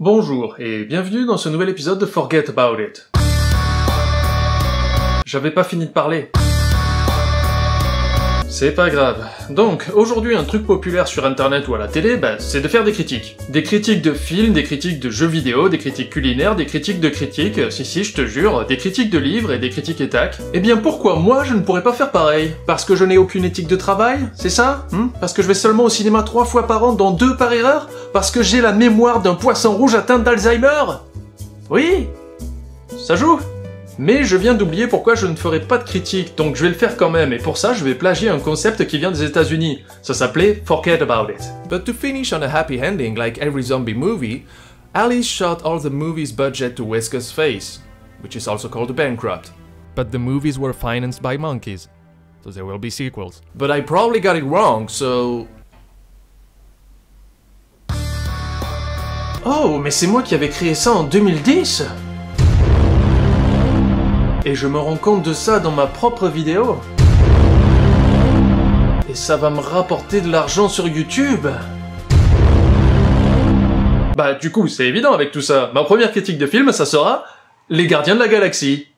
Bonjour et bienvenue dans ce nouvel épisode de Forget About It. J'avais pas fini de parler. C'est pas grave. Donc, aujourd'hui, un truc populaire sur internet ou à la télé, c'est de faire des critiques. Des critiques de films, des critiques de jeux vidéo, des critiques culinaires, des critiques de critiques, si je te jure, des critiques de livres et des critiques étac. Eh bien pourquoi moi je ne pourrais pas faire pareil? Parce que je n'ai aucune éthique de travail? C'est ça? Parce que je vais seulement au cinéma 3 fois par an, dont 2 par erreur? Parce que j'ai la mémoire d'un poisson rouge atteint d'Alzheimer? Oui? Ça joue? Mais je viens d'oublier pourquoi je ne ferai pas de critique, donc je vais le faire quand même, et pour ça je vais plagier un concept qui vient des États-Unis. Ça s'appelait Forget About It. But to finish on a happy ending like every zombie movie, Alice shot all the movie's budget to Wesker's face, which is also called bankrupt. But the movies were financed by monkeys, so there will be sequels. But I probably got it wrong, so... Oh, mais c'est moi qui avais créé ça en 2010? Et je me rends compte de ça dans ma propre vidéo. Et ça va me rapporter de l'argent sur YouTube. Bah du coup, c'est évident avec tout ça. Ma première critique de film, ça sera Les Gardiens de la Galaxie.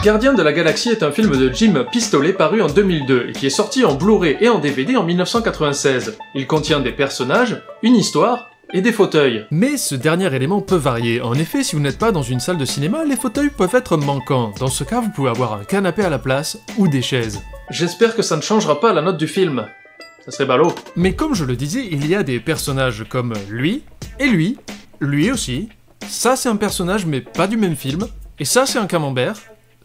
Gardiens de la Galaxie est un film de Jim Pistolet paru en 2002 et qui est sorti en Blu-ray et en DVD en 1996. Il contient des personnages, une histoire et des fauteuils. Mais ce dernier élément peut varier. En effet, si vous n'êtes pas dans une salle de cinéma, les fauteuils peuvent être manquants. Dans ce cas, vous pouvez avoir un canapé à la place ou des chaises. J'espère que ça ne changera pas la note du film. Ça serait ballot. Mais comme je le disais, il y a des personnages comme lui, et lui aussi. Ça c'est un personnage mais pas du même film, et ça c'est un camembert.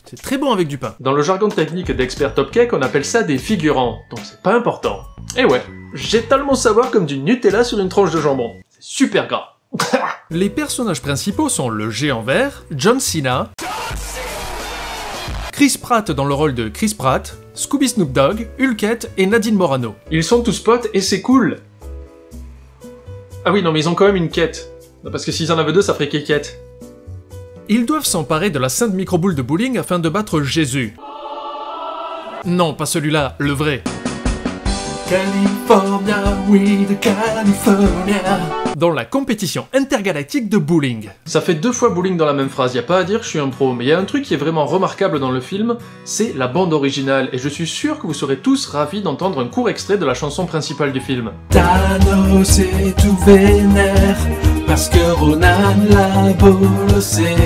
C'est très bon avec du pain. Dans le jargon technique d'expert top cake, on appelle ça des figurants, donc c'est pas important. Et ouais, j'étale mon savoir comme du Nutella sur une tranche de jambon. C'est super gras. Les personnages principaux sont le géant vert, John Cena, Chris Pratt dans le rôle de Chris Pratt, Scooby Snoop Dogg, Hulkette et Nadine Morano. Ils sont tous potes et c'est cool. Ah oui, non mais ils ont quand même une quête. Non, parce que s'ils en avaient deux, ça ferait kékette. Ils doivent s'emparer de la sainte microboule de bowling afin de battre Jésus. Non, pas celui-là, le vrai. California, oui, de California. Dans la compétition intergalactique de bowling. Ça fait 2 fois bowling dans la même phrase, y a pas à dire, je suis un pro, mais y a un truc qui est vraiment remarquable dans le film, c'est la bande originale, et je suis sûr que vous serez tous ravis d'entendre un court extrait de la chanson principale du film. Thanos est tout vénère, parce que Ronan l'a bolossé.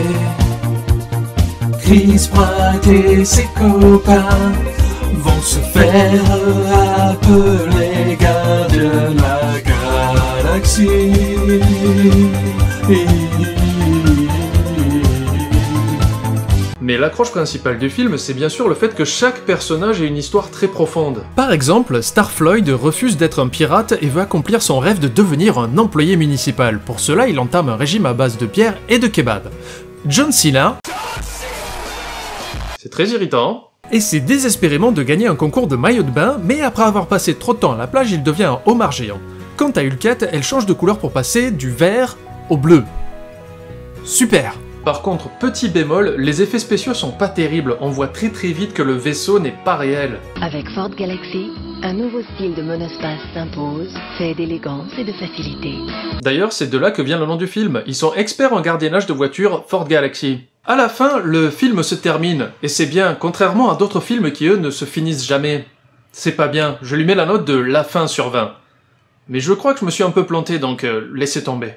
Chris Pratt et ses copains vont se faire appeler gardiens de la galaxie. Mais l'accroche principale du film, c'est bien sûr le fait que chaque personnage ait une histoire très profonde. Par exemple, Starfloyd refuse d'être un pirate et veut accomplir son rêve de devenir un employé municipal. Pour cela, il entame un régime à base de bière et de kebab. John Cena... C'est très irritant. Essaie désespérément de gagner un concours de maillot de bain, mais après avoir passé trop de temps à la plage, il devient un homard géant. Quant à Hulkette, elle change de couleur pour passer du vert au bleu. Super! Par contre, petit bémol, les effets spéciaux sont pas terribles, on voit très vite que le vaisseau n'est pas réel. Avec Ford Galaxy, un nouveau style de monospace s'impose, fait d'élégance et de facilité. D'ailleurs, c'est de là que vient le nom du film, ils sont experts en gardiennage de voitures Ford Galaxy. À la fin, le film se termine, et c'est bien, contrairement à d'autres films qui eux ne se finissent jamais. C'est pas bien, je lui mets la note de la fin sur 20. Mais je crois que je me suis un peu planté, donc laissez tomber.